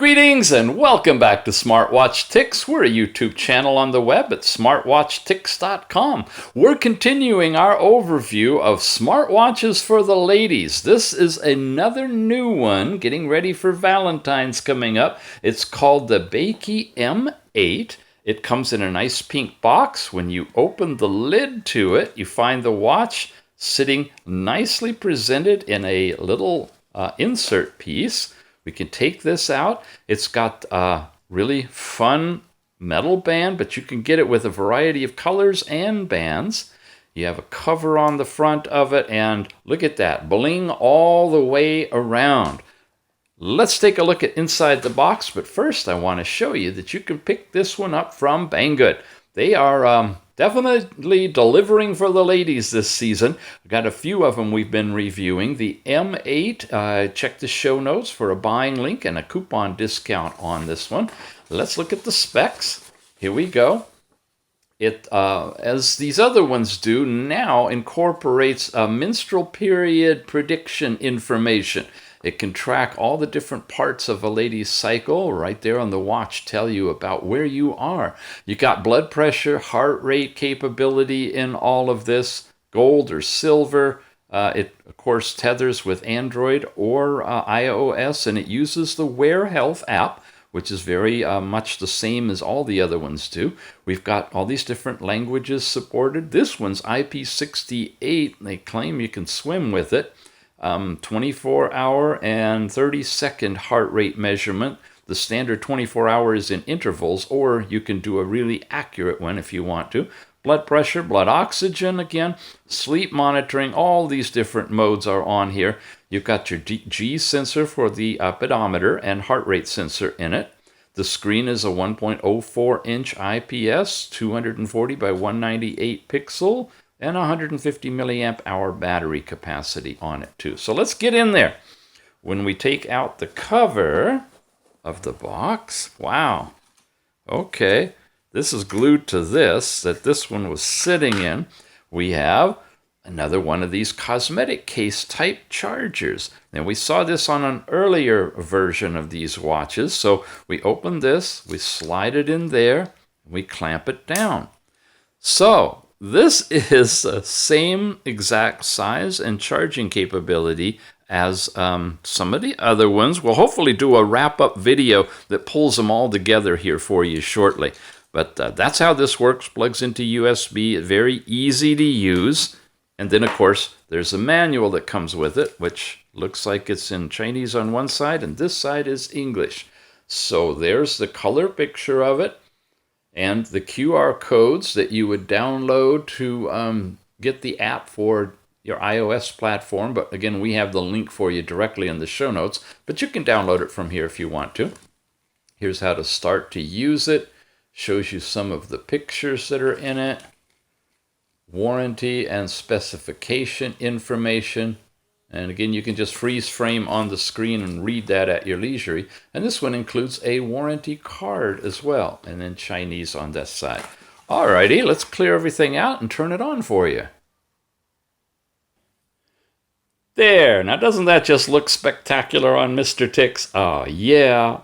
Greetings and welcome back to Smartwatch Ticks. We're a YouTube channel on the web at smartwatchticks.com. We're continuing our overview of smartwatches for the ladies. This is another new one, getting ready for Valentine's coming up. It's called the Bakeey M8. It comes in a nice pink box. When you open the lid to it, you find the watch sitting nicely presented in a little insert piece. We can take this out. It's got a really fun metal band, but you can get it with a variety of colors and bands. You have a cover on the front of it, and look at that, bling all the way around. Let's take a look at inside the box, but first I want to show you that you can pick this one up from Banggood. They are definitely delivering for the ladies this season. I've got a few of them we've been reviewing. The M8, check the show notes for a buying link and a coupon discount on this one. Let's look at the specs. Here we go. It, as these other ones do, now incorporates a menstrual period prediction information. It can track all the different parts of a lady's cycle. Right there on the watch tell you about where you are. You got blood pressure, heart rate capability in all of this, gold or silver. It, of course, tethers with Android or iOS, and it uses the Wear Health app, which is very much the same as all the other ones do. We've got all these different languages supported. This one's IP68. They claim you can swim with it. 24-hour and 30-second heart rate measurement. The standard 24 hours in intervals, or you can do a really accurate one if you want to. Blood pressure, blood oxygen again, sleep monitoring, all these different modes are on here. You've got your G sensor for the pedometer and heart rate sensor in it. The screen is a 1.04-inch IPS, 240 by 198 pixel, and 150 milliamp hour battery capacity on it too. So let's get in there. When we take out the cover of the box, wow, okay, this is glued to this that this one was sitting in. We have another one of these cosmetic case type chargers. Now we saw this on an earlier version of these watches. So we open this, we slide it in there, we clamp it down. So this is the same exact size and charging capability as some of the other ones. We'll hopefully do a wrap-up video that pulls them all together here for you shortly. But that's how this works. Plugs into USB. Very easy to use. And then, of course, there's a manual that comes with it, which looks like it's in Chinese on one side, and this side is English. So there's the color picture of it. And the QR codes that you would download to get the app for your iOS platform. But again, we have the link for you directly in the show notes. But you can download it from here if you want to. Here's how to start to use it. Shows you some of the pictures that are in it. Warranty and specification information. And again, you can just freeze frame on the screen and read that at your leisure. And this one includes a warranty card as well, and then Chinese on this side. Alrighty, let's clear everything out and turn it on for you. There, now doesn't that just look spectacular on Mr. Ticks? Oh, yeah.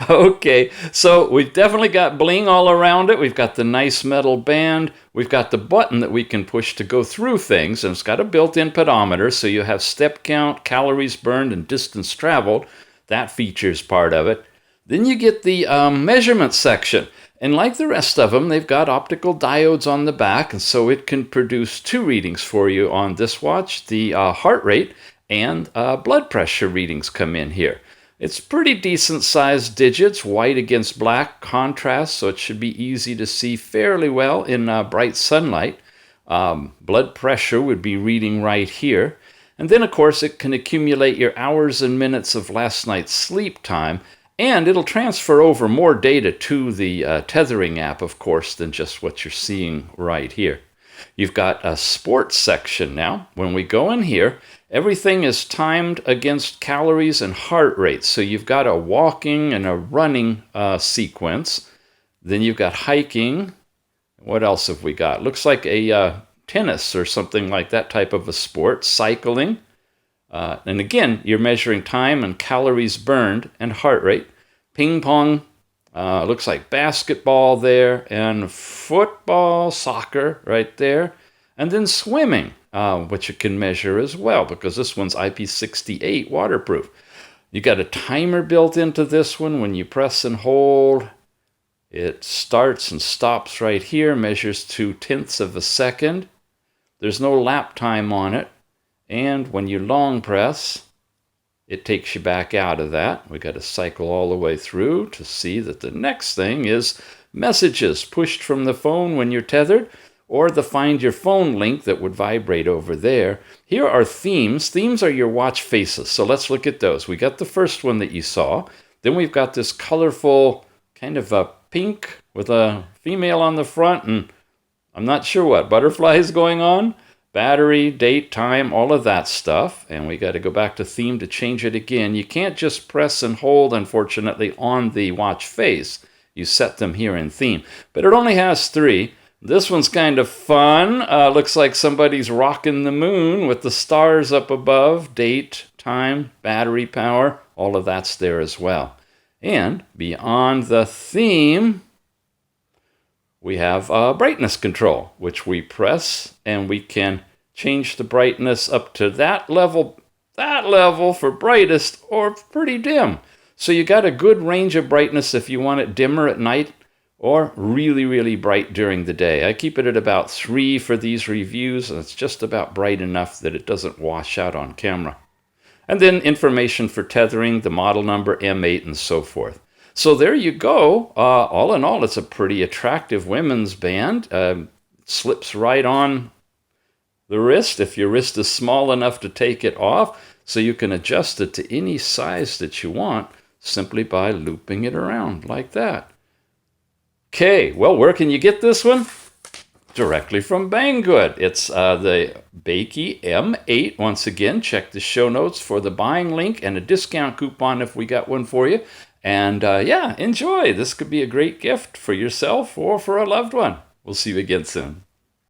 Okay, so we've definitely got bling all around it. We've got the nice metal band. We've got the button that we can push to go through things, and it's got a built-in pedometer, so you have step count, calories burned, and distance traveled. That features part of it. Then you get the measurement section, and like the rest of them, they've got optical diodes on the back, and so it can produce two readings for you on this watch. The heart rate and blood pressure readings come in here. It's pretty decent sized digits, white against black contrast, so it should be easy to see fairly well in bright sunlight. Blood pressure would be reading right here. And then, of course, it can accumulate your hours and minutes of last night's sleep time, and it'll transfer over more data to the Tethering app, of course, than just what you're seeing right here. You've got a sports section now. When we go in here, everything is timed against calories and heart rate. So you've got a walking and a running sequence. Then you've got hiking. What else have we got? Looks like a tennis or something like that type of a sport. Cycling. And again, you're measuring time and calories burned and heart rate. Ping pong, looks like basketball there, and football, soccer right there. And then swimming, which you can measure as well, because this one's IP68 waterproof. You got a timer built into this one. When you press and hold, it starts and stops right here, measures 0.2 of a second. There's no lap time on it. And when you long press, it takes you back out of that. We got to cycle all the way through to see that the next thing is messages pushed from the phone when you're tethered, or the Find Your Phone link that would vibrate over there. Here are themes. Themes are your watch faces. So let's look at those. We got the first one that you saw. Then we've got this colorful kind of a pink with a female on the front, and I'm not sure what, butterflies going on. Battery, date, time, all of that stuff. And we got to go back to theme to change it again. You can't just press and hold, unfortunately, on the watch face. You set them here in theme. But it only has 3. This one's kind of fun. Looks like somebody's rocking the moon with the stars up above. Date, time, battery power, all of that's there as well. And beyond the theme, we have brightness control, which we press and we can change the brightness up to that level for brightest, or pretty dim. So you got a good range of brightness if you want it dimmer at night or really, really bright during the day. I keep it at about 3 for these reviews, and it's just about bright enough that it doesn't wash out on camera. And then information for tethering, the model number, M8, and so forth. So there you go. All in all, it's a pretty attractive women's band. Slips right on the wrist if your wrist is small enough to take it off, so you can adjust it to any size that you want simply by looping it around like that. Okay, well, where can you get this one? Directly from Banggood. It's the Bakeey M8. Once again, check the show notes for the buying link and a discount coupon if we got one for you. And yeah, enjoy. This could be a great gift for yourself or for a loved one. We'll see you again soon.